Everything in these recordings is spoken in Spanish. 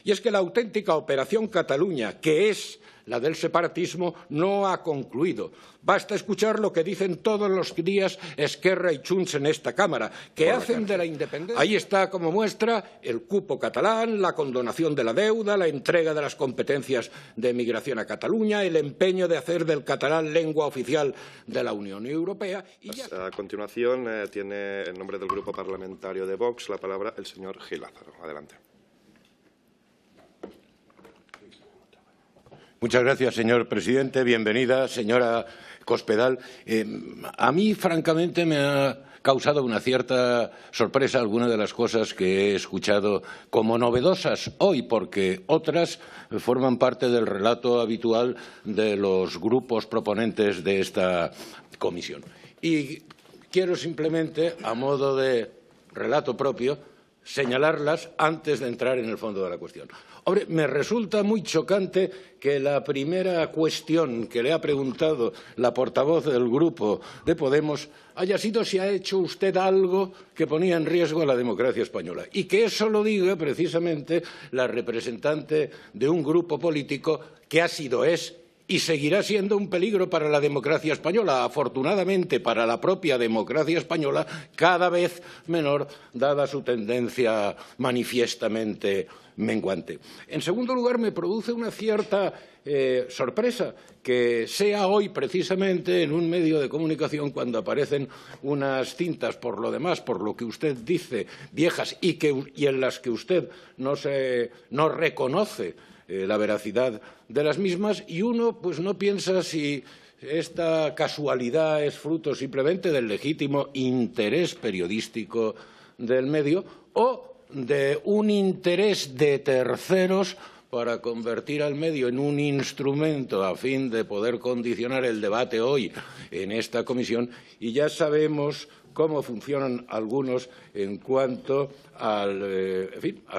Y es que la auténtica Operación Cataluña, que es la del separatismo, no ha concluido. Basta escuchar lo que dicen todos los días Esquerra y Junts en esta Cámara, que hacen de la independencia. Ahí está como muestra el cupo catalán, la condonación de la deuda, la entrega de las competencias de migración a Cataluña, el empeño de hacer del catalán lengua oficial de la Unión Europea. A continuación, tiene en nombre del Grupo Parlamentario de Vox la palabra el señor Gil Lázaro. Adelante. Muchas gracias, señor presidente. Bienvenida, señora Cospedal. A mí, francamente, me ha causado una cierta sorpresa algunas de las cosas que he escuchado como novedosas hoy, porque otras forman parte del relato habitual de los grupos proponentes de esta comisión. Y quiero simplemente, a modo de relato propio, señalarlas antes de entrar en el fondo de la cuestión. Hombre, me resulta muy chocante que la primera cuestión que le ha preguntado la portavoz del Grupo de Podemos haya sido si ha hecho usted algo que ponía en riesgo a la democracia española. Y que eso lo diga precisamente la representante de un grupo político que ha sido, es y seguirá siendo un peligro para la democracia española, afortunadamente para la propia democracia española, cada vez menor, dada su tendencia manifiestamente menguante. En segundo lugar, me produce una cierta sorpresa que sea hoy precisamente en un medio de comunicación cuando aparecen unas cintas, por lo demás, por lo que usted dice, viejas y en las que usted no reconoce la veracidad de las mismas, y uno pues no piensa si esta casualidad es fruto simplemente del legítimo interés periodístico del medio o de un interés de terceros para convertir al medio en un instrumento a fin de poder condicionar el debate hoy en esta comisión. Y ya sabemos cómo funcionan algunos en cuanto a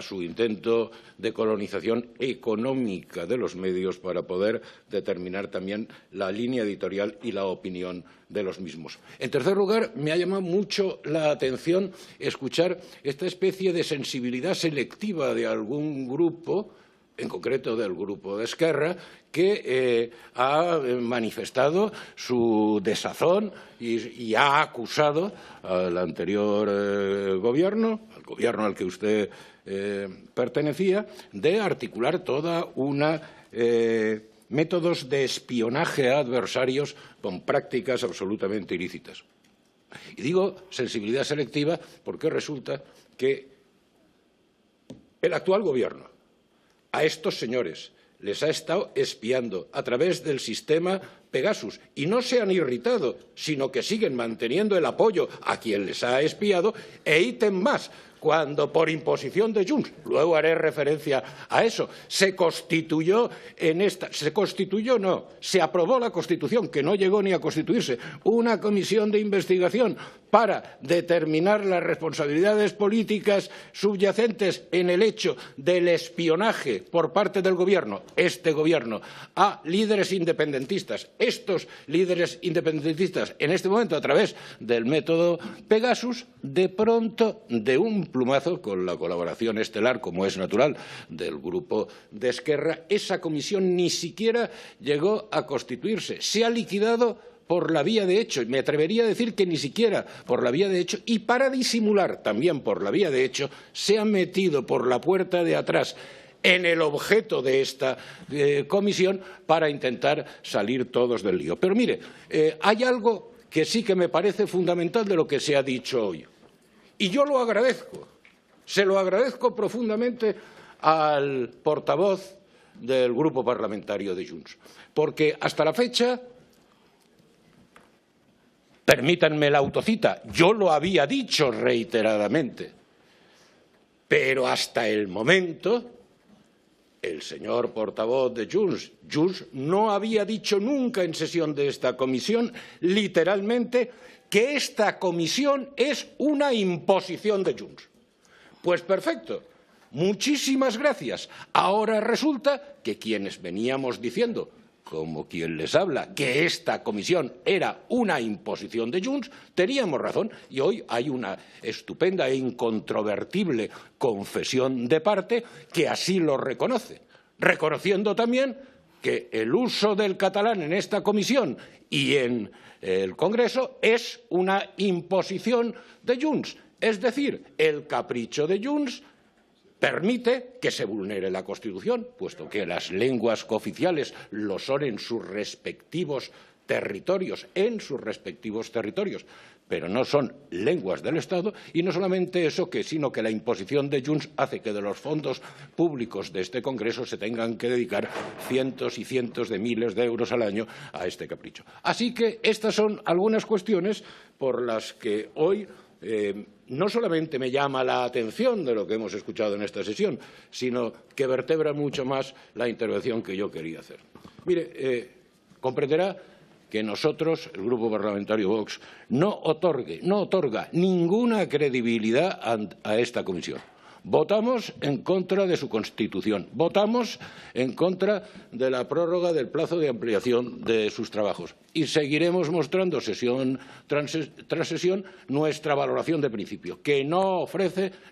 su intento de colonización económica de los medios para poder determinar también la línea editorial y la opinión de los mismos. En tercer lugar, me ha llamado mucho la atención escuchar esta especie de sensibilidad selectiva de algún grupo, en concreto del Grupo de Esquerra, que ha manifestado su desazón y ha acusado al anterior gobierno, al gobierno al que usted pertenecía, de articular toda una métodos de espionaje a adversarios con prácticas absolutamente ilícitas. Y digo sensibilidad selectiva porque resulta que el actual gobierno a estos señores les ha estado espiando a través del sistema Pegasus y no se han irritado, sino que siguen manteniendo el apoyo a quien les ha espiado e ítem más. Cuando por imposición de Junts, luego haré referencia a eso, se aprobó la Constitución, que no llegó ni a constituirse, una comisión de investigación para determinar las responsabilidades políticas subyacentes en el hecho del espionaje por parte del Gobierno, este Gobierno, a líderes independentistas. Estos líderes independentistas, en este momento, a través del método Pegasus, de pronto, de un plumazo, con la colaboración estelar, como es natural, del Grupo de Esquerra, esa comisión ni siquiera llegó a constituirse. Se ha liquidado por la vía de hecho, y me atrevería a decir que ni siquiera por la vía de hecho, y para disimular también por la vía de hecho, se ha metido por la puerta de atrás en el objeto de esta comisión para intentar salir todos del lío. Pero mire, hay algo que sí que me parece fundamental de lo que se ha dicho hoy. Y yo lo agradezco, se lo agradezco profundamente al portavoz del Grupo Parlamentario de Junts, porque hasta la fecha, permítanme la autocita, yo lo había dicho reiteradamente, pero hasta el momento el señor portavoz de Junts no había dicho nunca en sesión de esta comisión, literalmente, que esta comisión es una imposición de Junts. Pues perfecto, muchísimas gracias. Ahora resulta que quienes veníamos diciendo como quien les habla, que esta comisión era una imposición de Junts, teníamos razón. Y hoy hay una estupenda e incontrovertible confesión de parte que así lo reconoce, reconociendo también que el uso del catalán en esta comisión y en el Congreso es una imposición de Junts. Es decir, el capricho de Junts permite que se vulnere la Constitución, puesto que las lenguas cooficiales lo son en sus respectivos territorios, pero no son lenguas del Estado. Y no solamente eso, sino que la imposición de Junts hace que de los fondos públicos de este Congreso se tengan que dedicar cientos y cientos de miles de euros al año a este capricho. Así que estas son algunas cuestiones por las que hoy no solamente me llama la atención de lo que hemos escuchado en esta sesión, sino que vertebra mucho más la intervención que yo quería hacer. Mire, comprenderá que nosotros, el Grupo Parlamentario Vox, no otorga ninguna credibilidad a esta comisión. Votamos en contra de su constitución, votamos en contra de la prórroga del plazo de ampliación de sus trabajos y seguiremos mostrando sesión tras sesión nuestra valoración de principio, que no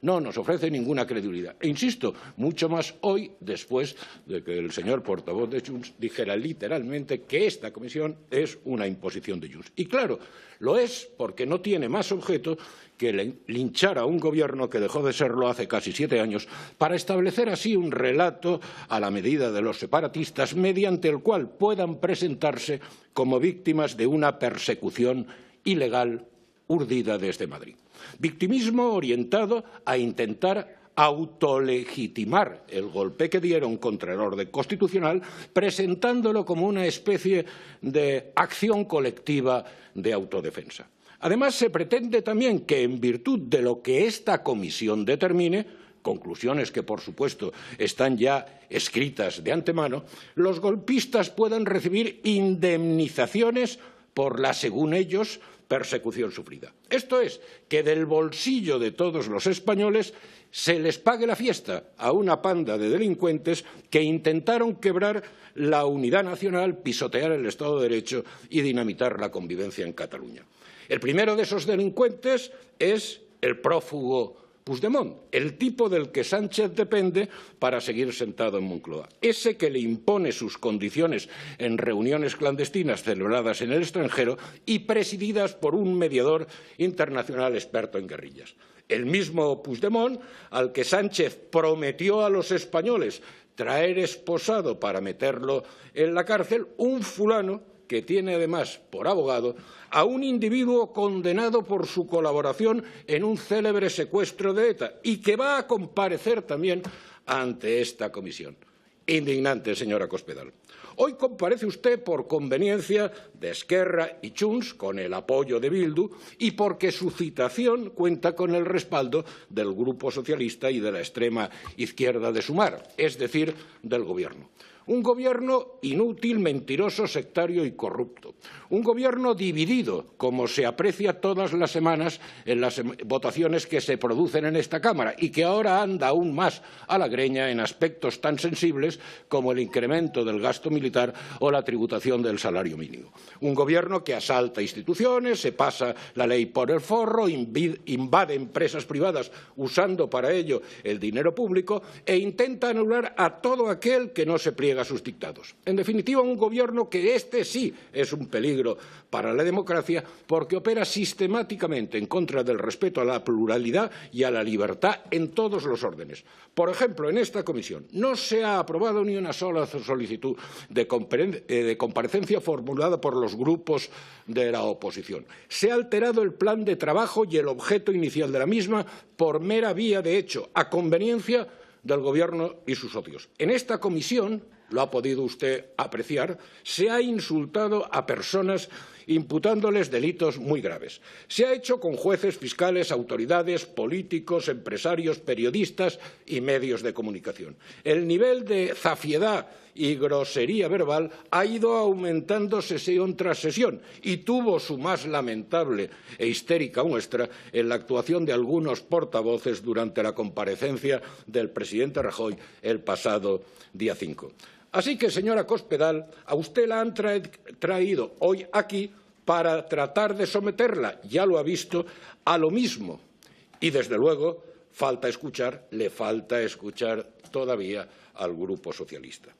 nos ofrece ninguna credibilidad. E insisto, mucho más hoy, después de que el señor portavoz de Junts dijera literalmente que esta comisión es una imposición de Junts. Y claro, lo es porque no tiene más objeto que linchar a un gobierno que dejó de serlo hace casi 7 años para establecer así un relato a la medida de los separatistas mediante el cual puedan presentarse como víctimas de una persecución ilegal urdida desde Madrid. Victimismo orientado a intentar autolegitimar el golpe que dieron contra el orden constitucional, presentándolo como una especie de acción colectiva de autodefensa. Además, se pretende también que, en virtud de lo que esta comisión determine, conclusiones que, por supuesto, están ya escritas de antemano, los golpistas puedan recibir indemnizaciones por la, según ellos, persecución sufrida. Esto es, que del bolsillo de todos los españoles se les pague la fiesta a una panda de delincuentes que intentaron quebrar la unidad nacional, pisotear el Estado de Derecho y dinamitar la convivencia en Cataluña. El primero de esos delincuentes es el prófugo Puigdemont, el tipo del que Sánchez depende para seguir sentado en Moncloa, ese que le impone sus condiciones en reuniones clandestinas celebradas en el extranjero y presididas por un mediador internacional experto en guerrillas. El mismo Puigdemont al que Sánchez prometió a los españoles traer esposado para meterlo en la cárcel, un fulano que tiene además por abogado a un individuo condenado por su colaboración en un célebre secuestro de ETA y que va a comparecer también ante esta comisión. Indignante, señora Cospedal. Hoy comparece usted por conveniencia de Esquerra y Junts, con el apoyo de Bildu, y porque su citación cuenta con el respaldo del Grupo Socialista y de la extrema izquierda de Sumar, es decir, del Gobierno. Un gobierno inútil, mentiroso, sectario y corrupto. Un gobierno dividido, como se aprecia todas las semanas en las votaciones que se producen en esta Cámara y que ahora anda aún más a la greña en aspectos tan sensibles como el incremento del gasto militar o la tributación del salario mínimo. Un gobierno que asalta instituciones, se pasa la ley por el forro, invade empresas privadas usando para ello el dinero público e intenta anular a todo aquel que no se pliega a sus dictados. En definitiva, un gobierno que este sí es un peligro para la democracia porque opera sistemáticamente en contra del respeto a la pluralidad y a la libertad en todos los órdenes. Por ejemplo, en esta comisión no se ha aprobado ni una sola solicitud de comparecencia formulada por los grupos de la oposición. Se ha alterado el plan de trabajo y el objeto inicial de la misma por mera vía de hecho, a conveniencia del Gobierno y sus socios. En esta comisión, lo ha podido usted apreciar, se ha insultado a personas imputándoles delitos muy graves. Se ha hecho con jueces, fiscales, autoridades, políticos, empresarios, periodistas y medios de comunicación. El nivel de zafiedad y grosería verbal ha ido aumentando sesión tras sesión y tuvo su más lamentable e histérica muestra en la actuación de algunos portavoces durante la comparecencia del presidente Rajoy el pasado día 5. Así que, señora Cospedal, a usted la han traído hoy aquí para tratar de someterla, ya lo ha visto, a lo mismo. Y, desde luego, le falta escuchar todavía al Grupo Socialista.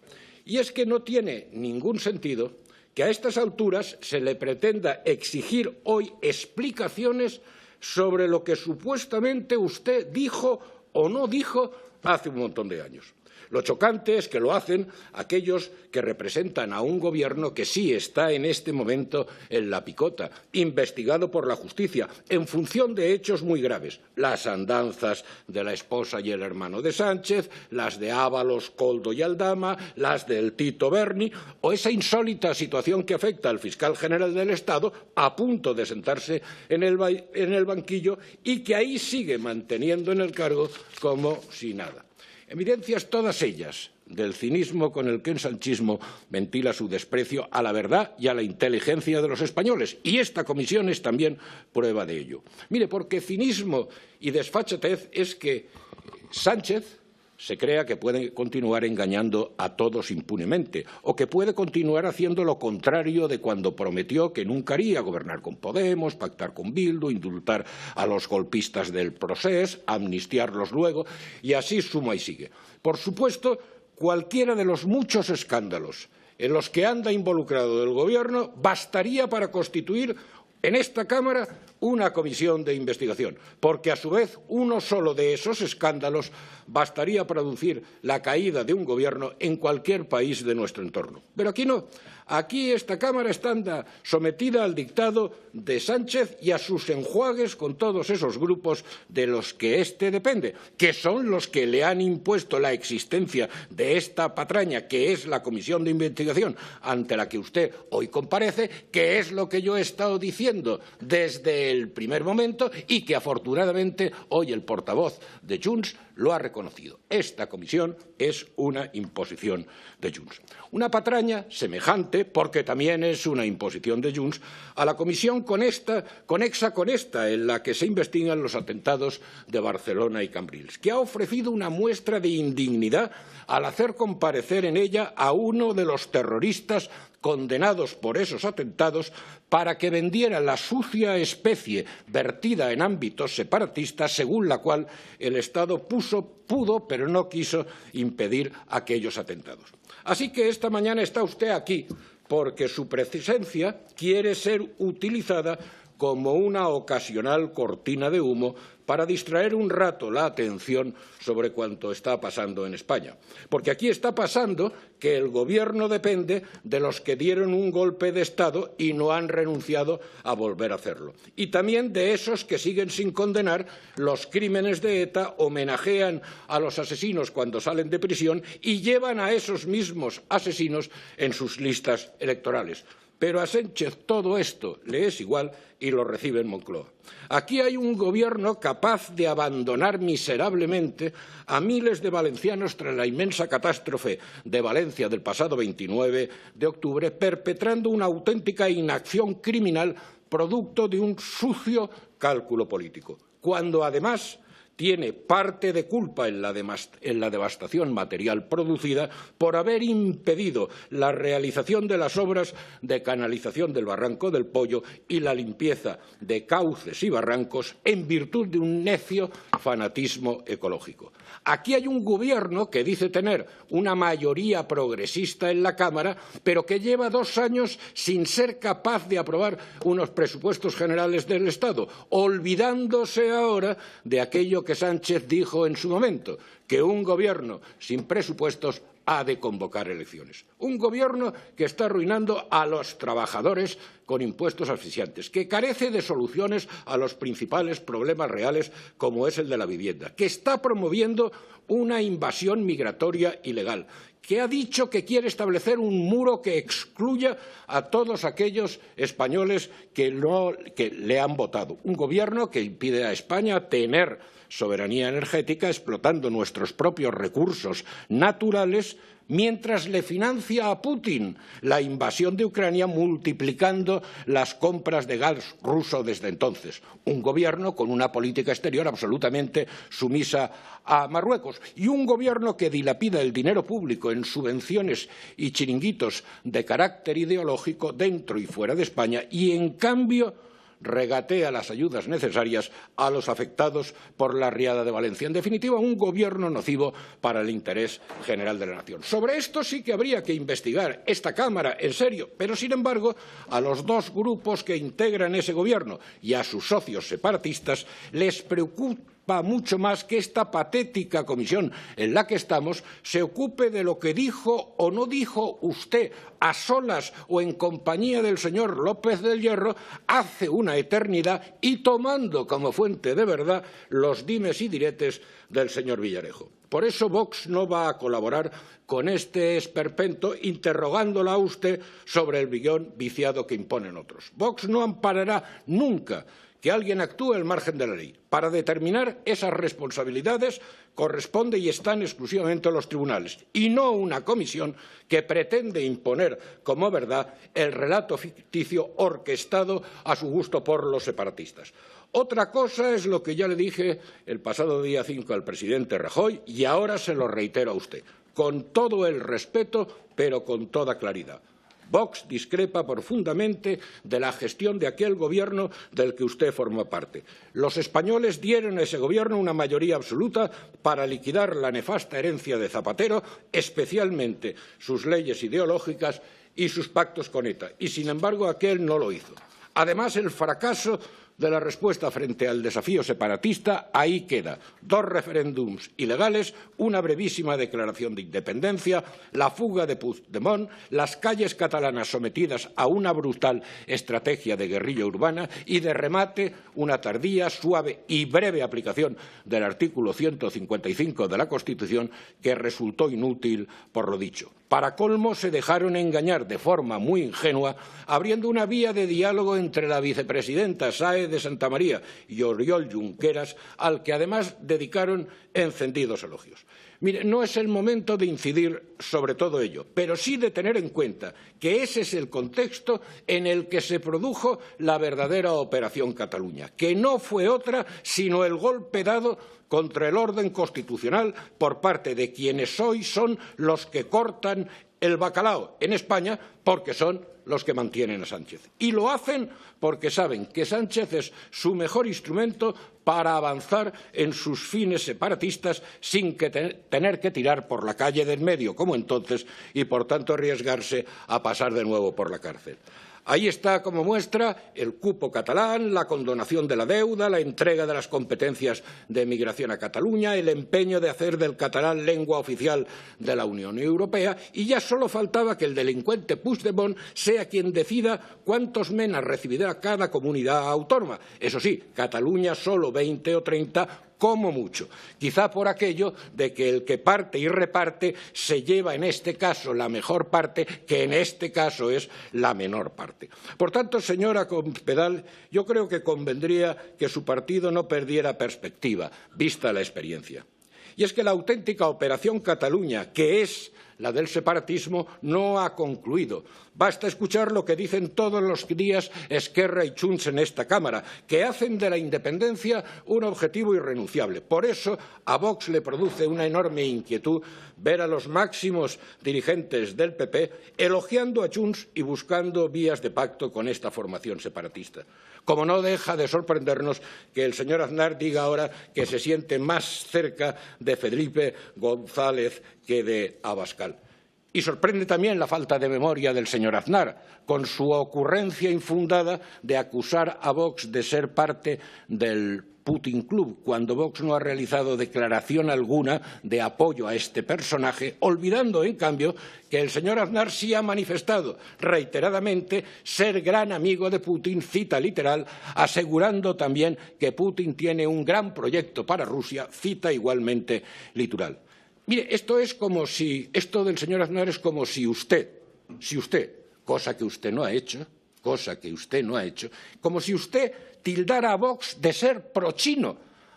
Y es que no tiene ningún sentido que a estas alturas se le pretenda exigir hoy explicaciones sobre lo que supuestamente usted dijo o no dijo hace un montón de años. Lo chocante es que lo hacen aquellos que representan a un gobierno que sí está en este momento en la picota, investigado por la justicia, en función de hechos muy graves. Las andanzas de la esposa y el hermano de Sánchez, las de Ábalos, Koldo y Aldama, las del Tito Berni, o esa insólita situación que afecta al fiscal general del Estado, a punto de sentarse en el banquillo y que ahí sigue manteniendo en el cargo como si nada. Evidencias todas ellas del cinismo con el que el sanchismo ventila su desprecio a la verdad y a la inteligencia de los españoles. Y esta comisión es también prueba de ello. Mire, porque cinismo y desfachatez es que Sánchez se crea que puede continuar engañando a todos impunemente o que puede continuar haciendo lo contrario de cuando prometió que nunca haría: gobernar con Podemos, pactar con Bildu, indultar a los golpistas del Procés, amnistiarlos luego, y así suma y sigue. Por supuesto, cualquiera de los muchos escándalos en los que anda involucrado el Gobierno bastaría para constituir en esta Cámara una comisión de investigación, porque a su vez uno solo de esos escándalos bastaría para producir la caída de un gobierno en cualquier país de nuestro entorno. Pero aquí no. Aquí esta Cámara está sometida al dictado de Sánchez y a sus enjuagues con todos esos grupos de los que éste depende, que son los que le han impuesto la existencia de esta patraña, que es la comisión de investigación ante la que usted hoy comparece, que es lo que yo he estado diciendo desde el primer momento y que afortunadamente hoy el portavoz de Junts lo ha reconocido. Esta comisión es una imposición de Junts. Una patraña semejante, porque también es una imposición de Junts, a la comisión conexa con esta, en la que se investigan los atentados de Barcelona y Cambrils, que ha ofrecido una muestra de indignidad al hacer comparecer en ella a uno de los terroristas condenados por esos atentados para que vendiera la sucia especie vertida en ámbitos separatistas, según la cual el Estado pudo, pero no quiso impedir aquellos atentados. Así que esta mañana está usted aquí porque su presencia quiere ser utilizada como una ocasional cortina de humo para distraer un rato la atención sobre cuanto está pasando en España. Porque aquí está pasando que el Gobierno depende de los que dieron un golpe de Estado y no han renunciado a volver a hacerlo. Y también de esos que siguen sin condenar los crímenes de ETA, homenajean a los asesinos cuando salen de prisión y llevan a esos mismos asesinos en sus listas electorales. Pero a Sánchez todo esto le es igual y lo recibe en Moncloa. Aquí hay un Gobierno capaz de abandonar miserablemente a miles de valencianos tras la inmensa catástrofe de Valencia del pasado 29 de octubre, perpetrando una auténtica inacción criminal producto de un sucio cálculo político, cuando además tiene parte de culpa en la devastación material producida por haber impedido la realización de las obras de canalización del Barranco del Pollo y la limpieza de cauces y barrancos en virtud de un necio fanatismo ecológico. Aquí hay un Gobierno que dice tener una mayoría progresista en la Cámara, pero que lleva 2 años sin ser capaz de aprobar unos presupuestos generales del Estado, olvidándose ahora de aquello que Sánchez dijo en su momento, que un Gobierno sin presupuestos ha de convocar elecciones. Un Gobierno que está arruinando a los trabajadores con impuestos asfixiantes, que carece de soluciones a los principales problemas reales, como es el de la vivienda, que está promoviendo una invasión migratoria ilegal, que ha dicho que quiere establecer un muro que excluya a todos aquellos españoles que le han votado. Un Gobierno que impide a España tener soberanía energética, explotando nuestros propios recursos naturales mientras le financia a Putin la invasión de Ucrania, multiplicando las compras de gas ruso desde entonces. Un gobierno con una política exterior absolutamente sumisa a Marruecos y un gobierno que dilapida el dinero público en subvenciones y chiringuitos de carácter ideológico dentro y fuera de España y, en cambio, regatea las ayudas necesarias a los afectados por la riada de Valencia. En definitiva, un gobierno nocivo para el interés general de la nación. Sobre esto sí que habría que investigar esta Cámara en serio, pero, sin embargo, a los dos grupos que integran ese gobierno y a sus socios separatistas les preocupa mucho más que esta patética comisión en la que estamos se ocupe de lo que dijo o no dijo usted a solas o en compañía del señor López del Hierro hace una eternidad y tomando como fuente de verdad los dimes y diretes del señor Villarejo. Por eso Vox no va a colaborar con este esperpento interrogándola a usted sobre el billón viciado que imponen otros. Vox no amparará nunca que alguien actúe al margen de la ley. Para determinar esas responsabilidades corresponde y están exclusivamente los tribunales, y no una comisión que pretende imponer como verdad el relato ficticio orquestado a su gusto por los separatistas. Otra cosa es lo que ya le dije el pasado día 5 al presidente Rajoy y ahora se lo reitero a usted, con todo el respeto, pero con toda claridad. Vox discrepa profundamente de la gestión de aquel gobierno del que usted formó parte. Los españoles dieron a ese gobierno una mayoría absoluta para liquidar la nefasta herencia de Zapatero, especialmente sus leyes ideológicas y sus pactos con ETA. Y, sin embargo, aquel no lo hizo. Además, el fracaso de la respuesta frente al desafío separatista, ahí queda. 2 referéndums ilegales, una brevísima declaración de independencia, la fuga de Puigdemont, las calles catalanas sometidas a una brutal estrategia de guerrilla urbana y, de remate, una tardía, suave y breve aplicación del artículo 155 de la Constitución que resultó inútil por lo dicho. Para colmo, se dejaron engañar de forma muy ingenua, abriendo una vía de diálogo entre la vicepresidenta Sáenz de Santamaría y Oriol Junqueras, al que además dedicaron encendidos elogios. Mire, no es el momento de incidir sobre todo ello, pero sí de tener en cuenta que ese es el contexto en el que se produjo la verdadera Operación Cataluña, que no fue otra sino el golpe dado contra el orden constitucional por parte de quienes hoy son los que cortan el bacalao en España, porque son los que mantienen a Sánchez. Y lo hacen porque saben que Sánchez es su mejor instrumento para avanzar en sus fines separatistas sin que tener que tirar por la calle del medio, como entonces, y por tanto arriesgarse a pasar de nuevo por la cárcel. Ahí está como muestra el cupo catalán, la condonación de la deuda, la entrega de las competencias de migración a Cataluña, el empeño de hacer del catalán lengua oficial de la Unión Europea, y ya solo faltaba que el delincuente Puigdemont sea quien decida cuántos menas recibirá cada comunidad autónoma. Eso sí, Cataluña solo 20 o 30 como mucho, quizá por aquello de que el que parte y reparte se lleva en este caso la mejor parte, que en este caso es la menor parte. Por tanto, señora Cospedal, yo creo que convendría que su partido no perdiera perspectiva, vista la experiencia. Y es que la auténtica Operación Cataluña, que es la del separatismo, no ha concluido. Basta escuchar lo que dicen todos los días Esquerra y Junts en esta Cámara, que hacen de la independencia un objetivo irrenunciable. Por eso a Vox le produce una enorme inquietud ver a los máximos dirigentes del PP elogiando a Junts y buscando vías de pacto con esta formación separatista. Como no deja de sorprendernos que el señor Aznar diga ahora que se siente más cerca de Felipe González que de Abascal. Y sorprende también la falta de memoria del señor Aznar, con su ocurrencia infundada de acusar a Vox de ser parte del Putin Club, cuando Vox no ha realizado declaración alguna de apoyo a este personaje, olvidando, en cambio, que el señor Aznar sí ha manifestado reiteradamente ser gran amigo de Putin, cita literal, asegurando también que Putin tiene un gran proyecto para Rusia, cita igualmente literal. Mire, esto del señor Aznar es como si usted, cosa que usted no ha hecho, como si usted tildara a Vox de ser prochino,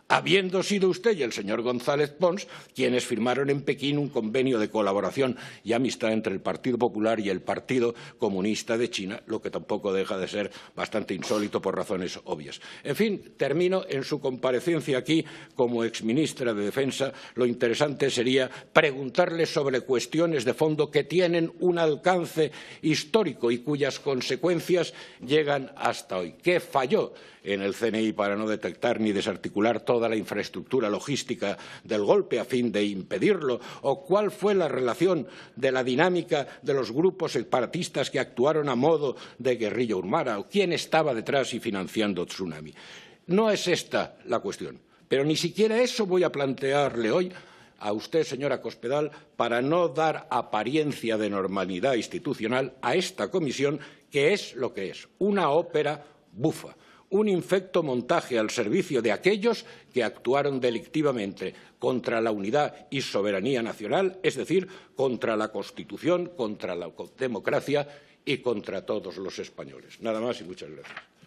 habiendo sido usted y el señor González Pons quienes firmaron en Pekín un convenio de colaboración y amistad entre el Partido Popular y el Partido Comunista de China, lo que tampoco deja de ser bastante insólito por razones obvias. En fin, termino. En su comparecencia aquí como exministra de Defensa, lo interesante sería preguntarle sobre cuestiones de fondo que tienen un alcance histórico y cuyas consecuencias llegan hasta hoy. ¿Qué falló en el CNI para no detectar ni desarticular toda la infraestructura logística del golpe a fin de impedirlo? ¿O cuál fue la relación de la dinámica de los grupos separatistas que actuaron a modo de guerrilla urbana? ¿O quién estaba detrás y financiando Tsunami? No es esta la cuestión, pero ni siquiera eso voy a plantearle hoy a usted, señora Cospedal, para no dar apariencia de normalidad institucional a esta comisión, que es lo que es, una ópera bufa, un infecto montaje al servicio de aquellos que actuaron delictivamente contra la unidad y soberanía nacional, es decir, contra la Constitución, contra la democracia y contra todos los españoles. Nada más y muchas gracias.